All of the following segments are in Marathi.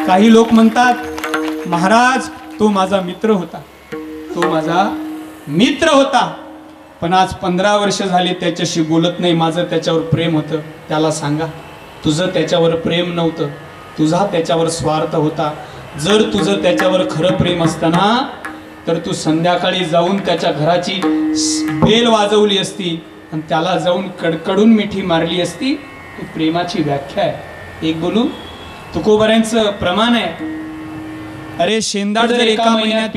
काही लोक म्हणतात महाराज तो माझा मित्र होता, तो माझा मित्र होता, पण आज 15 वर्ष झाले त्याच्याशी बोलत नाही, माझं त्याच्यावर प्रेम होतं. त्याला सांगा तुझं त्याच्यावर प्रेम नव्हतं, तुझा त्याच्यावर स्वार्थ होता. जर तुझं त्याच्यावर खरं प्रेम असताना तर तू संध्याकाळी जाऊन त्याच्या घराची बेल वाजवली असती आणि त्याला जाऊन कडकडून मिठी मारली असती. ती प्रेमाची व्याख्या आहे. एक बोलू तुकोबऱ्यांचं प्रमाण आहे. अरे शेंदाड जर एका महिन्यात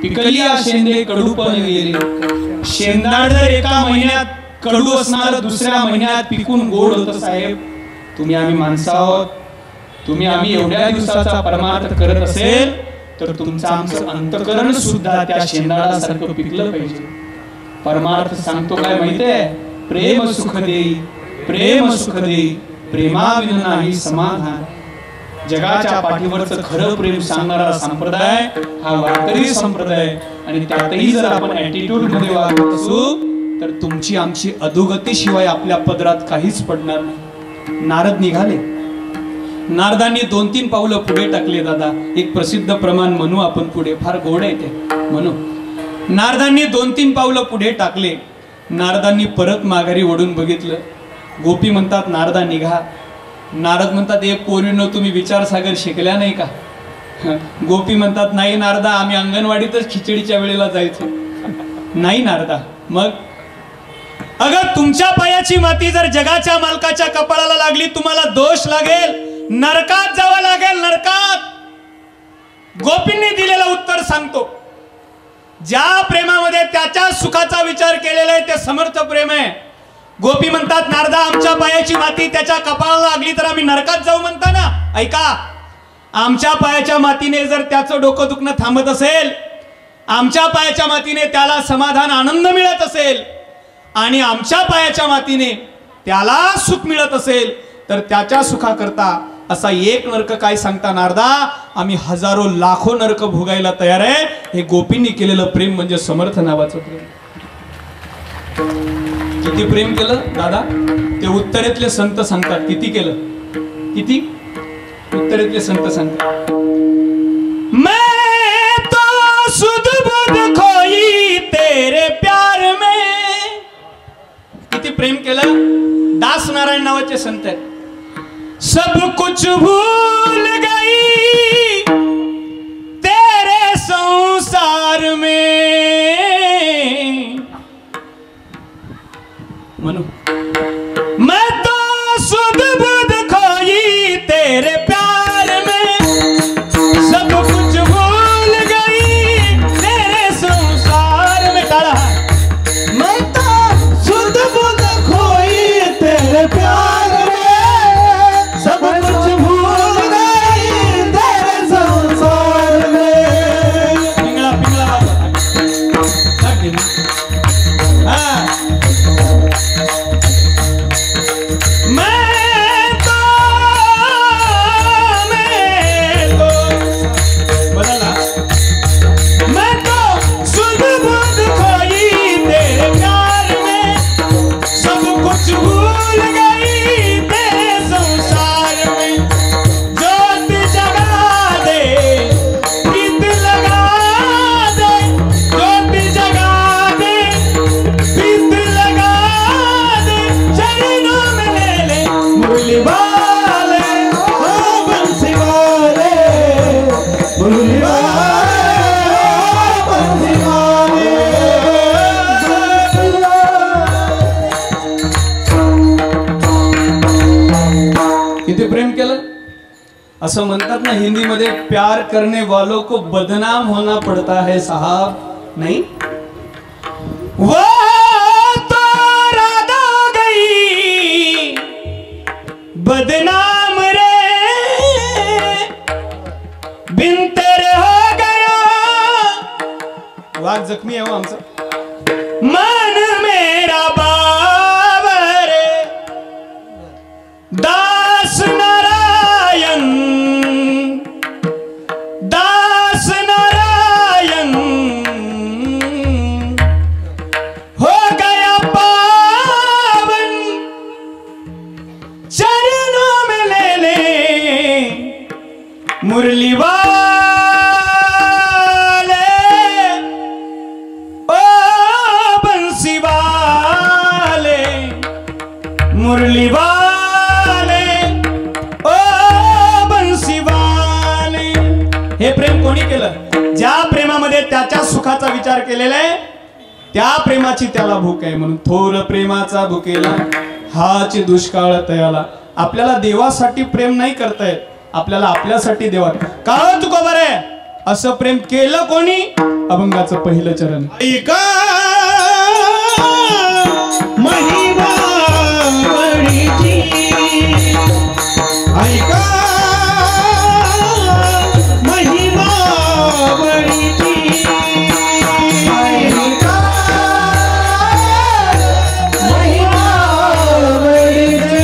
पिकली शेंदे कडू पण गेले. शेंदाड जर एका महिन्यात कडू असणार दुसऱ्या महिन्यात पिकून गोड होतं. साहेब तुम्ही आम्ही माणसं आहोत, तुम्ही आम्ही एवढ्या दिवसाचा परमार्थ करत असेल तर तुमचं आमचं अंतकरण सुद्धा त्या शेंदाडासारखं पिकलं पाहिजे. परमार्थ सांगतो काय माहितीये? प्रेम सुख देई, प्रेम सुख देई, प्रेमाविन नाही समाधान. जगाच्या पाठीवरचं खरं प्रेम सांगणारा संप्रदाय हा वारकरी संप्रदाय. आणि त्यातही जर आपण ऍटिट्यूड मध्ये वागत असू तर तुमची आमची अधोगती शिवाय आपल्या पदरात काहीच पडणार नाही. नारद निघाले. नारदांनी 2-3 पावलं पुढे टाकले. दादा एक प्रसिद्ध प्रमाण म्हणू आपण पुढे, फार गोड आहे ते म्हणू. नारदांनी 2-3 पावलं पुढे टाकले. नारदांनी परत माघारी ओढून बघितलं. गोपी म्हणतात नारदा निघा. नारद म्हणतात एक पोरीनो तुम्ही विचारसागर शिकल्या नाही का? गोपी म्हणतात नाही नारदा आम्ही अंगणवाडीतच खिचडीच्या वेळेला जायचो. नाही नारदा. मग अगं तुमच्या पायाची माती जर जगाच्या मालकाच्या कपाळाला लागली तुम्हाला दोष लागेल, नरकात जावं लागेल, नरकात. गोपींनी दिलेलं उत्तर सांगतो. ज्या प्रेमामध्ये त्याच्या सुखाचा विचार केलेला आहे ते समर्थ प्रेम आहे. गोपी म्हणतात नारदा आमच्या पायाची माती त्याच्या कपाळाला लागली तर आम्ही नरकात जाऊ म्हणता ना. ऐका, आमच्या पायाच्या मातीने जर त्याचं डोकं दुखणं थांबत असेल, आमच्या पायाच्या मातीने त्याला समाधान आनंद मिळत असेल आणि आमच्या पायाच्या मातीने त्याला सुख मिळत असेल तर त्याच्या सुखाकरता असा एक नरक काय सांगता नारदा? आम्ही हजारो लाखो नरक भोगायला तयार आहे. हे गोपींनी केलेलं प्रेम म्हणजे समर्थ नावाचं प्रेम. किती प्रेम केलं दादा? ते उत्तरेतले संत सांगतात किती केलं. किती उत्तरेतले संत सांगतात मैं तो सुध बुध खोई तेरे प्यार में. किती प्रेम केलं. दास नारायण नावाचे संत आहेत. सब कुछ भूल गई तेरे संसार में. मनु मैं तो सुध बुध खोई तेरे प्यार में, सब कुछ भूल गई तेरे संसार में. टाळा. मैं तो सुध बुध खोई तेरे प्यार में, सब कुछ भूल गई तेरे संसार में. पिंगळा पिंगळा हाँ. असं म्हणतात ना हिंदी मध्ये, प्यार करने वालों को बदनाम होना पड़ता है साहब. नहीं वो तो राधा गई बदनाम रे, बिन तेरे हो गया. वाघ जखमी आहे हो आमचा. मन मेरा बाबर दास नारायण, दास नारायण हो गया पावन, चरणों में ले ले मुरली वाले ओ बंसी वाले, मुरली वाले ओ बंसी वाले. हे प्रेम कोणी केलं? ज्या प्रेमामध्ये त्याच्या सुखाचा विचार केलेला आहे त्या प्रेमाची त्याला भूक आहे. म्हणून थोर प्रेमाचा भुकेला हाच दुष्काळ तयाला. आपल्याला देवासाठी प्रेम नाही करतायत, आपल्याला आपल्यासाठी देवा. का तुको बरे असं प्रेम केलं कोणी? अभंगाचं पहिलं चरण. ऐका महिमा बळीची, ऐका महिमा बळीची, ऐका महिमा बळीची,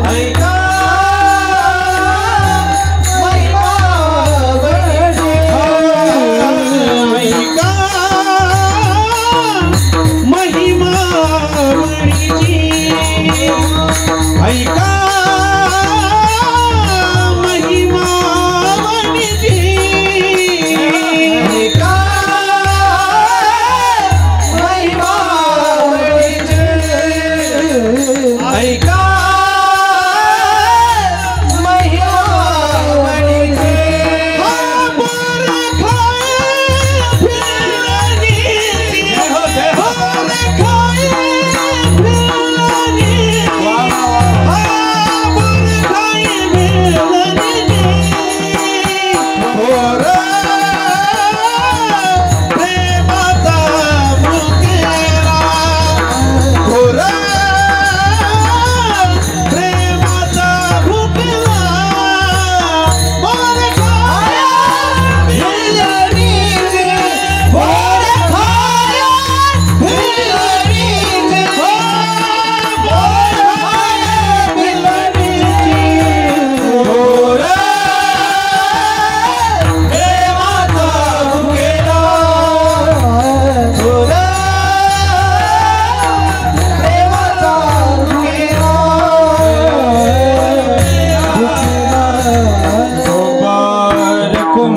ऐका महिमा बळीची, ऐका महिमा बळीची, ऐका महिमा बळीची, ऐका महिमा बळीची, ऐका महिमा बळीची.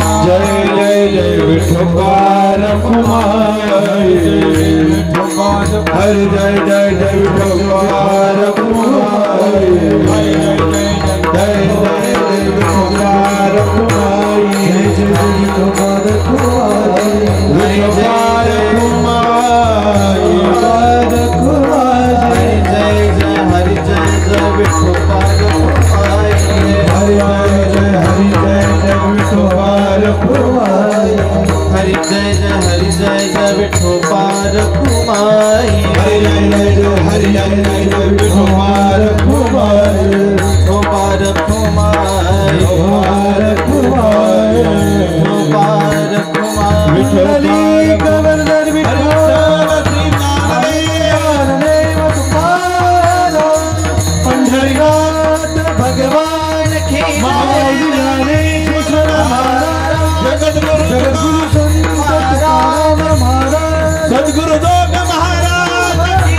हरि जय जय जय विठोबार कुमारी, हरि जय जय जय विठोबार कुमारी, जय जय विठोबार कुमारी, विठोबार कुमारी, हरि जय जय विठोबार कुमारी, हरि जय जय विठोबार कुमारी, हरि जय जय विठोबार कुमारी, हरि जय जय विठोबार कुमारी, विठोबार कुमारी, विठोबार कुमारी, विठोबार कुमारी, विठोबारी गोवर्धन विठोबा श्री नारायण पंढरीनाथ भगवान की जय. कृष्ण महाराज जगद्गुरु संत तुकाराम महाराज, सद्गुरु दोग महाराज की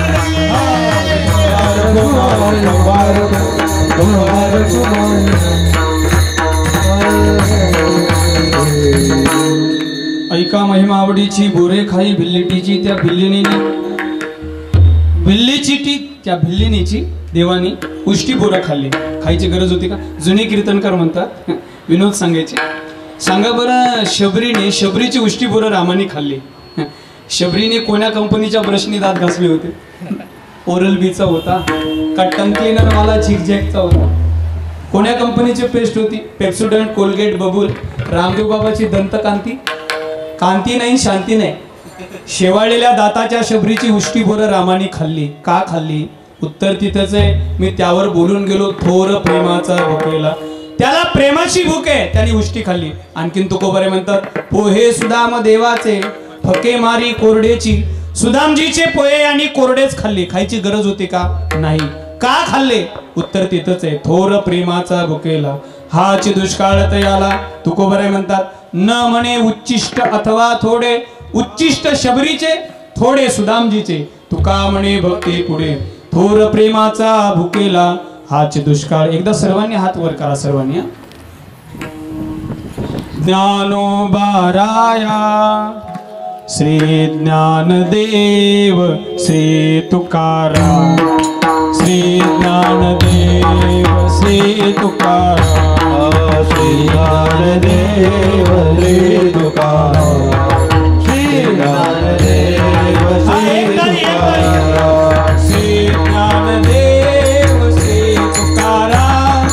ऐका महिमा आवडीची बोरे खाई भिल्लीटीची, त्या त्या भिल्लिनीची देवानी उष्टी बोरं खाल्ली. खायची गरज होती का? जुने कीर्तनकार म्हणतात, विनोद सांगायचे. सांगा बरं, शबरीची उष्टी बोरं रामाने खाल्ली. शबरीने कोण्या कंपनीच्या ब्रशनी दात घासले होते? ओरल बीचा होता का टंग क्लीनर वाला झिकझॅकचा होता? कोण्या कंपनीची पेस्ट होती? पेप्सोडंट, कोलगेट, बबूल. रामदेव बाबाची दंतकांती, कांती नाही शांती नाही. शेवाळलेल्या दाताच्या शबरीची उष्टी बोरं रामाने खाल्ली. का खाल्ली? उत्तर तिथंच आहे. मी त्यावर बोलून गेलो. थोर प्रेमाचा भुकेला, त्याला प्रेमाची भूक आहे, त्याने उष्टी खाल्ली. आणखीन तुकोबारे म्हणतात, पोहे सुदाम देवाचे फके मारी कोरडेची. सुदामजीचे पोहे आणि कोरडेच खाल्ले. खायची गरज होती का? नाही. का खाल्ले? उत्तर तिथंच आहे. थोर प्रेमाचा भुकेला हाच दुष्काळ तयाला. तुकोबारे म्हणतात, न म्हणे उच्चिष्ट अथवा थोडे. उच्चिष्ट शबरीचे, थोडे सुदामजीचे. तुका म्हणे भक्ती पुढे. थोर प्रेमाचा भुकेला हाच दुष्काळ. एकदा सर्वांनी हात वर करा, सर्वांनी. ज्ञानोबाराया श्री ज्ञानदेव श्री तुकाराम श्री ज्ञानदेव श्री तुकाराम श्री ज्ञानदेव श्री तुकाराम श्री ज्ञानदेव श्री तुकाराम श्री ज्ञानदेव श्री तुकाराम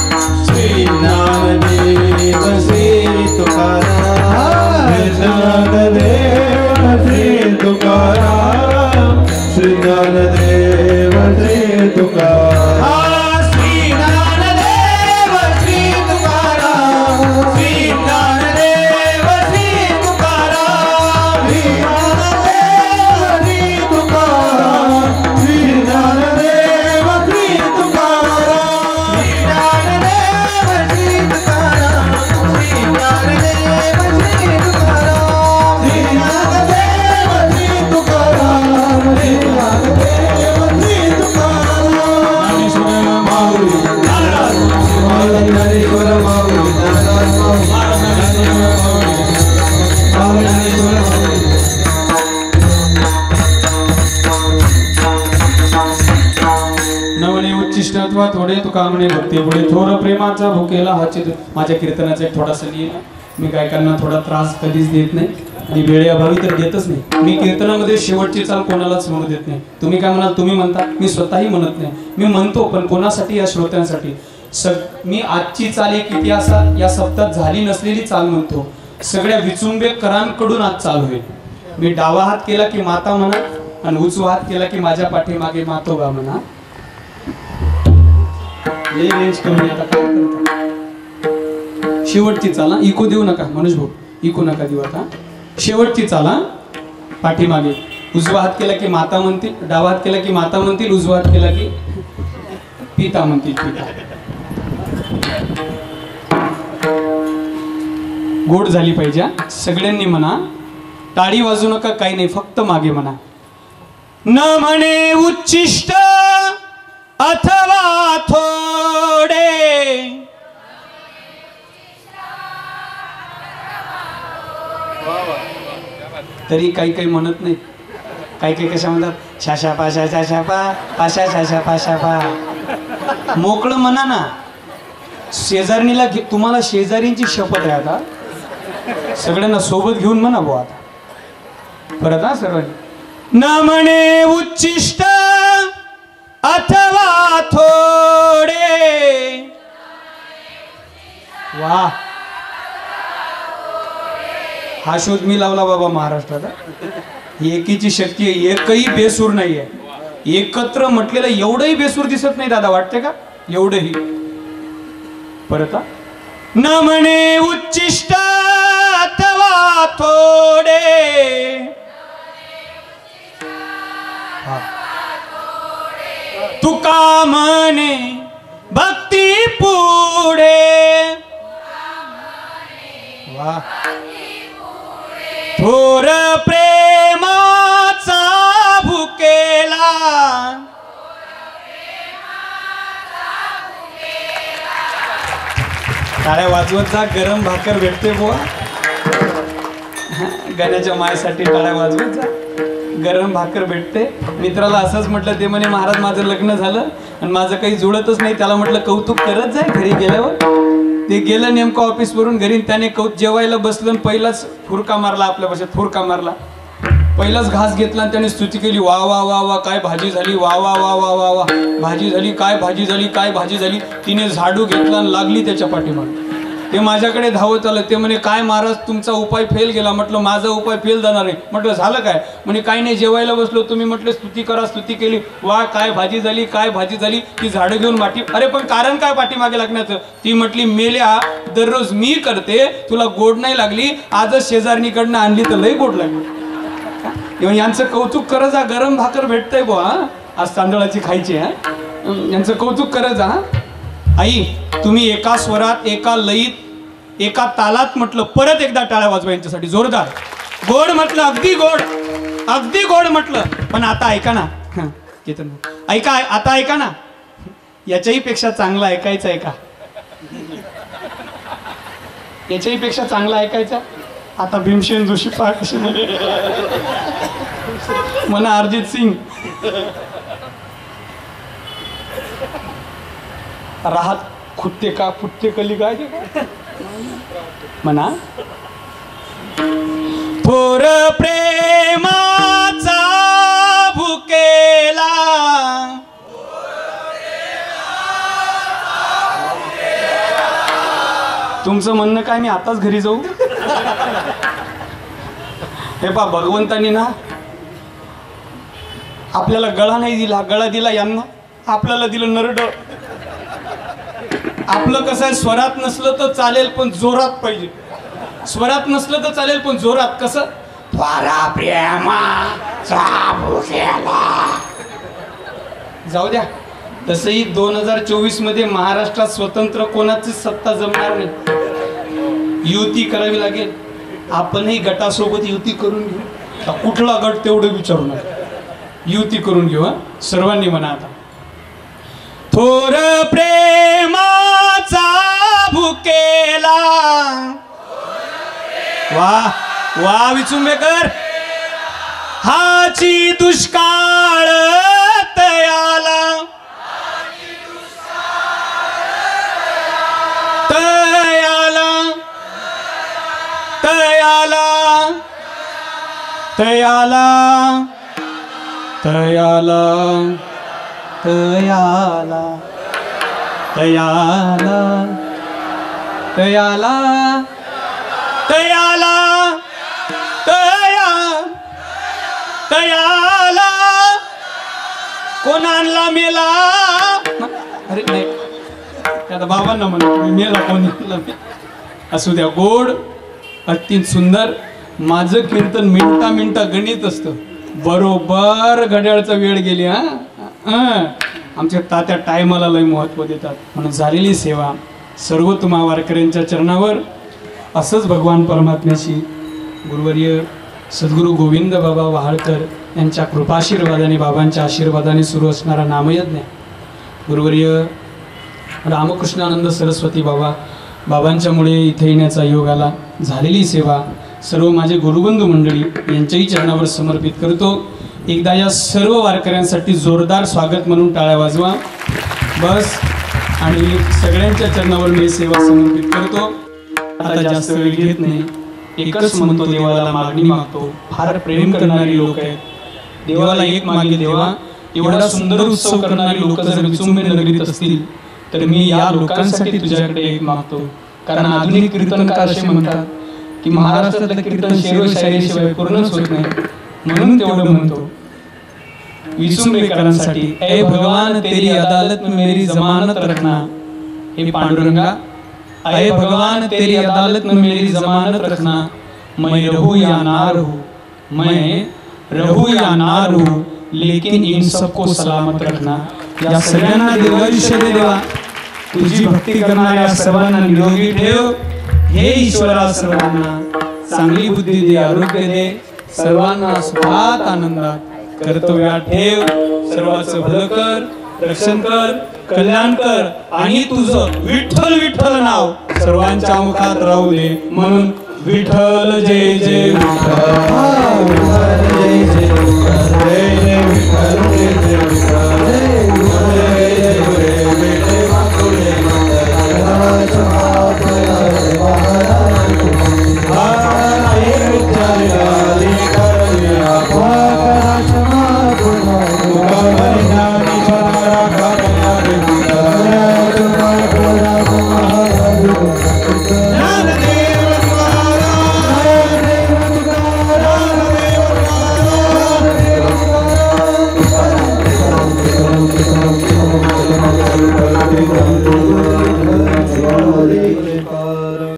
श्री ज्ञानदेव श्री तुकाराम श्री तुकाराम श्री ज्ञानदेव श्री तुकाराम श्री ज्ञानदेव श्री तुकाराम श्री ज्ञानदेव श्री तुकाराम श्री ज्ञानदेव श्री तुकाराम श्री ज्ञानदेव श्री तुकाराम श्री ज्ञानदेव श्री तुकाराम श्री ज्ञानदेव श्री तुकाराम श्री ज्ञानदेव श्री तुकाराम ज्ञानेश्वर माऊली नवने उच्चिष्ट अथवा थोडे तुका म्हणे भक्ती पुढे थोर प्रेमाचा भुकेला हा चित माझ्या कीर्तनाचा एक थोडासा लिहिला. मी गायकांना थोडा त्रास कधीच देत नाही आणि वेळेअभावी तर देतच नाही. मी कीर्तनामध्ये शेवटची चाल कोणालाच म्हणू देत नाही. तुम्ही काय म्हणाल, तुम्ही म्हणता, मी स्वतःही म्हणत नाही. मी म्हणतो पण कोणासाठी, या श्रोत्यांसाठी. मी आजची चाल एक इतिहासात या सप्ताहात झाली नसलेली चाल म्हणतो. सगळ्या विचुंबेकरांकडून आज चाल होईल. मी डावा हात केला की माता म्हणा आणि उजवा हात केला की माझ्या पाठीमागे मातोबा म्हणा. रेंज कमी आता काय करता. शेवटची चाल, इको देऊ नका मनोज भाऊ, इको नका देऊ आता. शेवटची चाल, पाठीमागे उजवा हात केला की माता म्हणतील, डावा हात केला की माता म्हणतील, उजवा हात केला की पिता म्हणतील. पिता गोड झाली पाहिजे. सगळ्यांनी म्हणा, टाळी वाजू नका, काही नाही, फक्त मागे म्हणा. न म्हणे उच्चिष्ट अथवा थोडे तरी काही काही म्हणत नाहीत. काही काही कशा म्हणतात, शाशा पाशा शाशा पा पाशा शाशा पाशा पा. मोकळं म्हणा ना. शेजारणीला तुम्हाला शेजारींची शपथ आहे आता, सगळ्यांना सोबत घेऊन म्हणा बुवा आता परत. हा सर्वांनी, न म्हणे उच्चिष्ट अथवा थोडे. वा, हा शोध मी लावला बाबा महाराष्ट्रात. एकीची शक्ती आहे, एकही बेसूर नाहीये. एकत्र म्हटलेलं एवढंही बेसूर दिसत नाही दादा, वाटते का? एवढंही. परत, न म्हणे उच्चिष्ट अथवा थोडे. तुका म्हणे भक्ती पुढे. वा, थोर प्रेमाचा भुकेला. टाळ्या वाजवत जा, गरम भाकर भेटते बुवा. गाण्याच्या मायसाठी टाळ्या वाजवत जा, गरम भाकर भेटते. मित्राला असंच म्हटलं, ते म्हणे महाराज माझं लग्न झालं आणि माझं काही जुळतच नाही. त्याला म्हटलं कौतुक करत जाय घरी गेल्यावर. ते गेलं नेमकं ऑफिसवरून घरी, त्याने जेवायला बसलं, पहिलाच फुरका मारला, आपल्या भाषेत फुरका मारला. पहिलाच घास घेतला आणि त्याने स्तुती केली, वा वा वा वा काय भाजी झाली, वा वा वा वा वा वा भाजी झाली, काय भाजी झाली, काय भाजी झाली. तिने झाडू घेतला आणि लागली त्याच्या पाठीमागे. ते माझ्याकडे धावत आलं. ते म्हणे काय महाराज तुमचा उपाय फेल गेला. म्हटलं माझा उपाय फेल जाणार आहे. म्हटलं झालं काय? म्हणे काही नाही, जेवायला बसलो, तुम्ही म्हटलं स्तुती करा, स्तुती केली, वा काय भाजी झाली, काय भाजी झाली. ती झाडं घेऊन माटी. अरे पण कारण काय पाठीमागे लागण्याचं? ती म्हटली मेल्या, दररोज मी करते, तुला गोड नाही लागली, आजच शेजारणीकडनं आणली तर लई गोड लागली. यांचं कौतुक करत जा, गरम भाकर भेटतंय बुवा, आज तांदळाची खायची. यांचं कौतुक करत जा. आई तुम्ही एका स्वरात, एका लयीत, एका तालात म्हटलं. परत एकदा टाळ्या वाजवा यांच्यासाठी जोरदार. गोड म्हटलं, अगदी गोड, अगदी गोड म्हटलं. पण आता ऐका ना, ऐका आता, ऐका ना, याच्याही पेक्षा चांगलं ऐकायचं आहे का? याच्याही पेक्षा चांगला ऐकायचा. आता भीमसेन जोशी पहा कसे म्हणा अरिजित सिंग राहत खुट्टे का फुट्टे कली काय म्हणा. थोर प्रेमाचा भुकेला तुमचं म्हणणं काय मी आताच घरी जाऊ. हे पा भगवंतानी ना आपल्याला गळा नाही दिला, गळा दिला यांना, आपल्याला दिलं नरड. आपलं कसं आहे, स्वरात नसलं तर चालेल पण जोरात पाहिजे. स्वरात नसलं तर चालेल पण जोरात. कसं थोरा प्रेमाचा भुकेला. जाऊ द्या. तसंही 2024 मध्ये महाराष्ट्रात स्वतंत्र कोणाची सत्ता जमणार नाही. युती करावी लागेल. आपणही गटासोबत युती करून घेऊ. कुठला गट तेवढं विचारू नका, युती करून घेऊ. सर्वांनी म्हणा आता. थोर प्रेमाचा भुकेला. वा वा विचुंबेकर. हाची दुष्काळ तयाला तयाला तयाला तयाला तयाला तयाला तयाला तयाला तयाला तयाला कोणाला मेला. अरे नाही आता बाबांना म्हणा मेला कोणाला. असू द्या. गोड अत्यंत सुंदर. माझं कीर्तन मिनटा गणित असतं. बरोबर घड्याळचा वेळ गेली. आमच्या तात्या टायमाला लय महत्त्व देतात. म्हणून झालेली सेवा सर्व तुम्हा वारकऱ्यांच्या चरणावर असंच भगवान परमात्म्याशी गुरुवर्य सद्गुरू गोविंद बाबा वहाळकर यांच्या कृपाशीर्वादाने, बाबांच्या आशीर्वादाने सुरू असणारा नामयज्ञ. गुरुवर्य रामकृष्णानंद सरस्वती बाबांच्यामुळे इथे येण्याचा योग आला. झालेली सेवा सर्व माझे गुरुबंधू मंडळी यांच्याही चरणावर समर्पित करतो. एकदा या सर्व वारकऱ्यांसाठी जोरदार स्वागत म्हणून टाळ्या वाजवा बस. आणि सगळ्यांच्या चरणावर मी सेवा समर्पित करतो. आता जास्त वेळ घेत नाही. एकच म्हणतो, देवाला मागणी मागतो. फार प्रेम करणारी लोक आहेत. देवाला एक मागे देवा. एवढा सुंदर उत्सव करणारी लोक जर विचुंबे नगरीत असतील तर मी या लोकांसाठी तुझ्याकडे एक मागतो. कारण आधुनिक कीर्तनकार असे म्हणतात की महाराष्ट्रातलं कीर्तन शेरो शायरीशिवाय पूर्णच होत नाही. म्हणून तेवढं म्हणतो विचुंबेकरांसाठी. ए भगवान तेरी अदालत में मेरी जमानत रखना. हे पांडुरंगा, अय भगवान तेरी अदालत में मेरी जमानत रखना. मैं रहूं या ना रहूं, मैं रहूं या ना रहूं, लेकिन इन सबको सलामत रखना. या सगळ्यांना दीर्घायुष्य दे देवा. तुझी भक्ती करणाऱ्या सर्वांना निरोगी ठेव. हे ईश्वरा सर्वांना चांगली बुद्धी दे, आरोग्य दे. सर्वांना सुखात आनंदात कर्तव्यात ठेव. सर्वांचं भलं कर, रक्षण कर, कल्याण कर. आणि तुझं विठ्ठल विठ्ठल नाव सर्वांच्या मुखात राहू दे. म्हणून विठ्ठल जय जय विठ्ठल.